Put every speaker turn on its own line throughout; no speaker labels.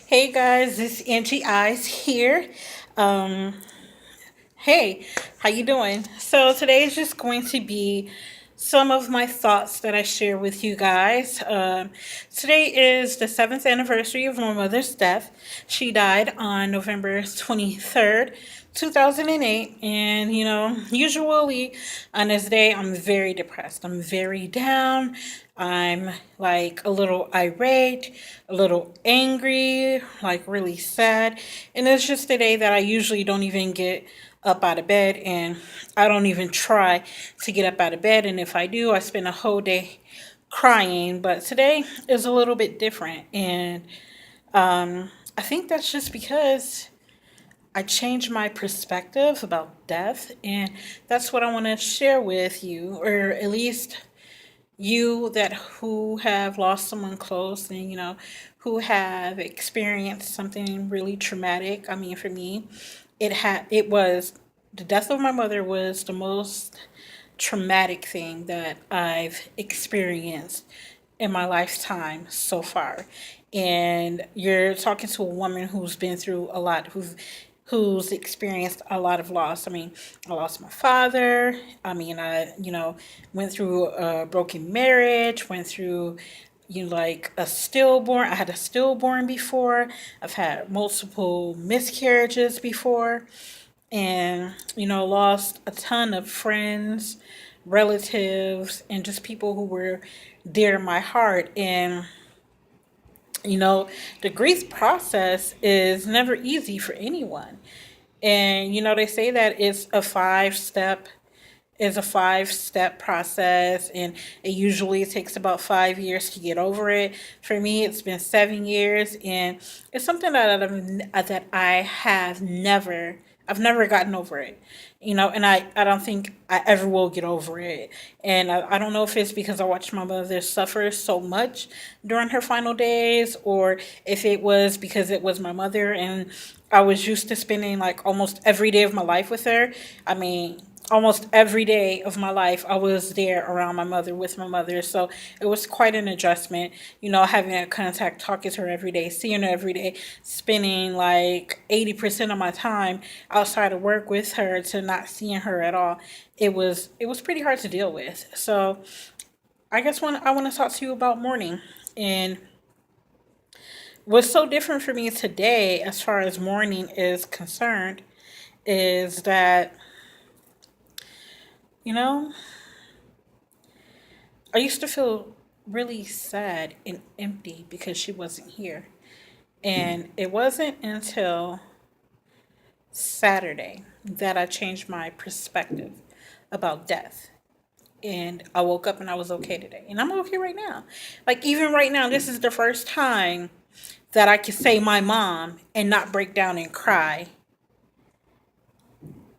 Hey guys, this is Angie Eyes here. Um, hey, how you doing? So today is just going to be some of my thoughts that I share with you guys. Today is the seventh anniversary of my mother's death. She died on November 23rd, 2008. And, usually on this day, I'm very depressed. I'm very down. I'm like a little irate, a little angry, like really sad. And it's just a day that I usually don't even get up out of bed, and I don't even try to get up out of bed. And if I do, I spend a whole day crying. But today is a little bit different. And I think that's just because I changed my perspective about death. And that's what I want to share with you, or at least you that who have lost someone close and who have experienced something really traumatic. I mean, for me, it was the death of my mother was the most traumatic thing that I've experienced in my lifetime so far. And you're talking to a woman who's been through a lot, who's experienced a lot of loss. I mean, I lost my father. I mean, I went through a broken marriage, went through like a stillborn. I had a stillborn before. I've had multiple miscarriages before, and lost a ton of friends, relatives, and just people who were dear to my heart. And the grief process is never easy for anyone. And they say that it's a five step process, and it usually takes about 5 years to get over it. For me, it's been 7 years, and it's something that I have never gotten over it. And I don't think I ever will get over it. And I don't know if it's because I watched my mother suffer so much during her final days, or if it was because it was my mother and I was used to spending like almost every day of my life with her. I mean, almost every day of my life I was there around my mother, with my mother. So it was quite an adjustment, having that contact, talking to her every day, seeing her every day, spending like 80% of my time outside of work with her to not seeing her at all. It was pretty hard to deal with. So I guess I want to talk to you about mourning. And what's so different for me today as far as mourning is concerned is that, you know, I used to feel really sad and empty because she wasn't here. And it wasn't until Saturday that I changed my perspective about death. And I woke up and I was okay today. And I'm okay right now. Like, even right now, this is the first time that I can say my mom and not break down and cry.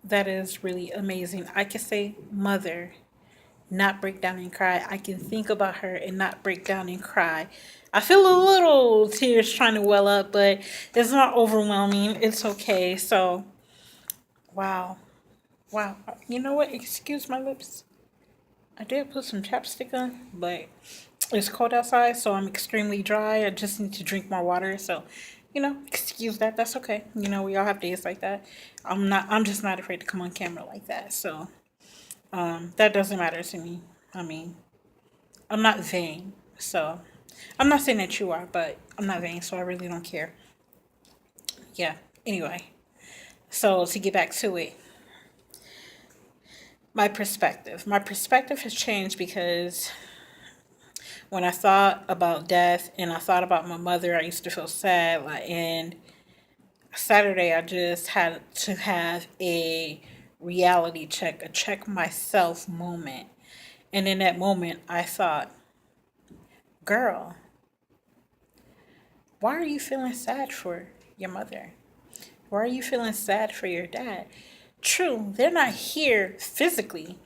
That is really amazing. I can say mother, not break down and cry. I can think about her and not break down and cry. I feel a little tears trying to well up, but it's not overwhelming. It's okay. So, wow. Wow. You know what? Excuse my lips. I did put some chapstick on, but it's cold outside, so I'm extremely dry. I just need to drink more water. So, excuse that. That's okay. We all have days like that. I'm just not afraid to come on camera like that. So, that doesn't matter to me. I mean, I'm not vain. So, I'm not saying that you are, but I'm not vain, so I really don't care. Yeah. Anyway, so to get back to it, my perspective has changed because when I thought about death and I thought about my mother, I used to feel sad. Like, and Saturday, I just had to have a reality check, a check myself moment. And in that moment, I thought, girl, why are you feeling sad for your mother? Why are you feeling sad for your dad? True, they're not here physically,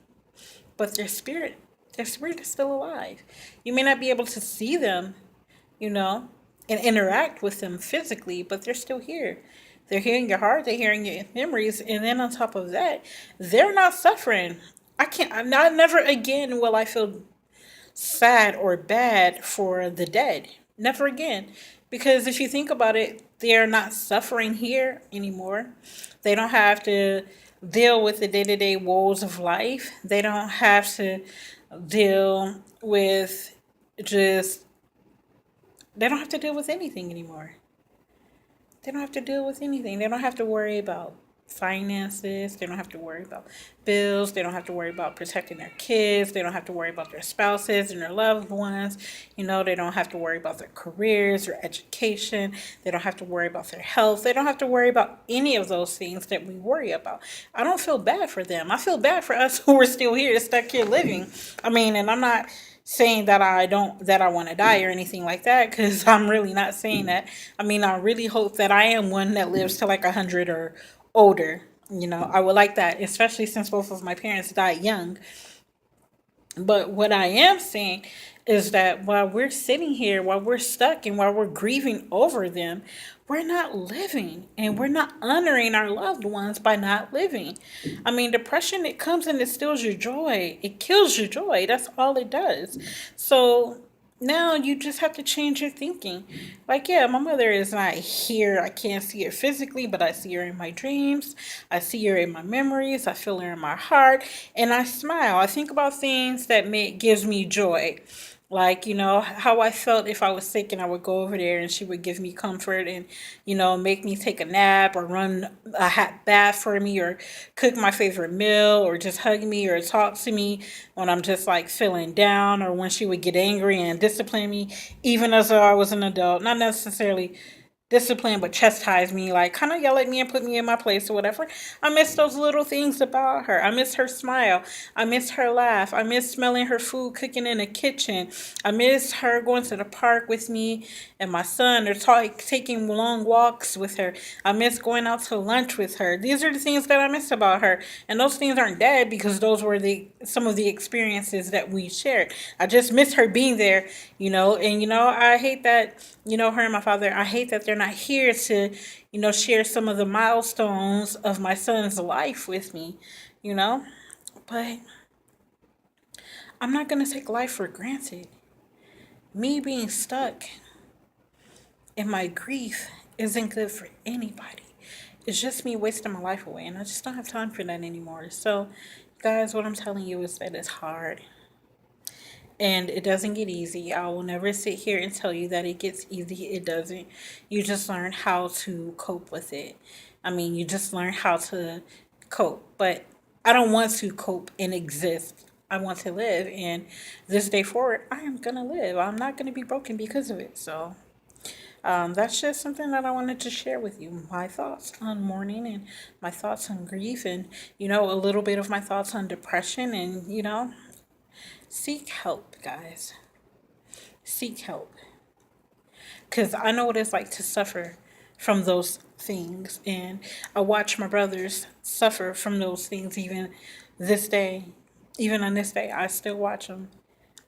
but their spirit is still alive. You may not be able to see them, you know, and interact with them physically, but they're still here. They're here in your heart, they're here in your memories, and then on top of that, they're not suffering. I'm not never again will I feel sad or bad for the dead. Never again. Because if you think about it, They're not suffering here anymore. They don't have to deal with the day to day woes of life. They don't have to deal with just, they don't have to deal with anything anymore. They don't have to deal with anything. They don't have to worry about finances. They don't have to worry about bills. They don't have to worry about protecting their kids. They don't have to worry about their spouses and their loved ones. They don't have to worry about their careers or education. They don't have to worry about their health. They don't have to worry about any of those things that we worry about. I don't feel bad for them. I feel bad for us who are still here, stuck here living. And I'm not saying that I want to die or anything like that, because I'm really not saying that. I really hope that I am one that lives to like 100 or older. I would like that, especially since both of my parents died young. But what I am saying is that while we're sitting here, while we're stuck, and while we're grieving over them, we're not living, and we're not honoring our loved ones by not living. Depression, it comes and it steals your joy. It kills your joy. That's all it does. So now you just have to change your thinking. Like, yeah, my mother is not here. I can't see her physically, but I see her in my dreams. I see her in my memories. I feel her in my heart, and I smile. I think about things that gives me joy. Like, how I felt if I was sick and I would go over there and she would give me comfort and, make me take a nap or run a hot bath for me or cook my favorite meal or just hug me or talk to me when I'm just like feeling down, or when she would get angry and discipline me, even as though I was an adult. Not necessarily discipline, but chastise me, like kind of yell at me and put me in my place or whatever. I miss those little things about her. I miss her smile. I miss her laugh. I miss smelling her food cooking in the kitchen. I miss her going to the park with me and my son, or taking long walks with her. I miss going out to lunch with her. These are the things that I miss about her. And those things aren't dead, because those were some of the experiences that we shared. I just miss her being there, and I hate that, her and my father, I hate that they're not here to, share some of the milestones of my son's life with me, you know? But I'm not going to take life for granted. Me being stuck in my grief isn't good for anybody. It's just me wasting my life away, and I just don't have time for that anymore. So, guys, what I'm telling you is that it's hard. And it doesn't get easy. I will never sit here and tell you that it gets easy. It doesn't. You just learn how to cope with it. You just learn how to cope. But I don't want to cope and exist. I want to live. And this day forward, I am going to live. I'm not going to be broken because of it. So that's just something that I wanted to share with you. My thoughts on mourning, and my thoughts on grief, and, a little bit of my thoughts on depression, and, seek help, guys. Seek help. Because I know what it's like to suffer from those things. And I watch my brothers suffer from those things even this day. Even on this day, I still watch them.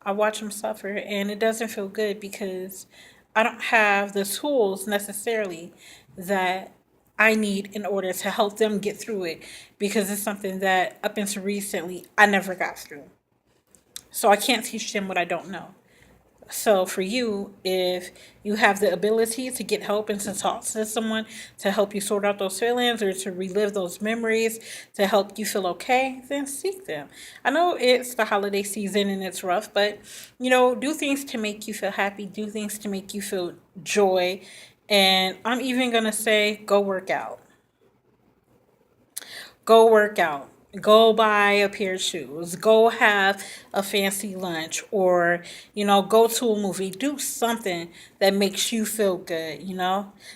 I watch them suffer. And it doesn't feel good, because I don't have the tools necessarily that I need in order to help them get through it. Because it's something that up until recently I never got through. So I can't teach them what I don't know. So for you, if you have the ability to get help and to talk to someone to help you sort out those feelings or to relive those memories to help you feel okay, then seek them. I know it's the holiday season and it's rough, but do things to make you feel happy, do things to make you feel joy. And I'm even going to say, go work out. Go work out. Go buy a pair of shoes. Go have a fancy lunch, or, go to a movie. Do something that makes you feel good,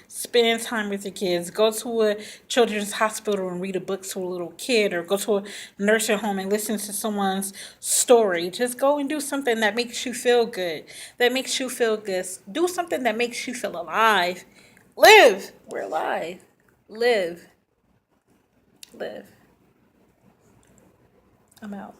Spend time with your kids. Go to a children's hospital and read a book to a little kid, or go to a nursing home and listen to someone's story. Just go and do something that makes you feel good. That makes you feel good. Do something that makes you feel alive. Live. We're alive. Live. Live. I'm out.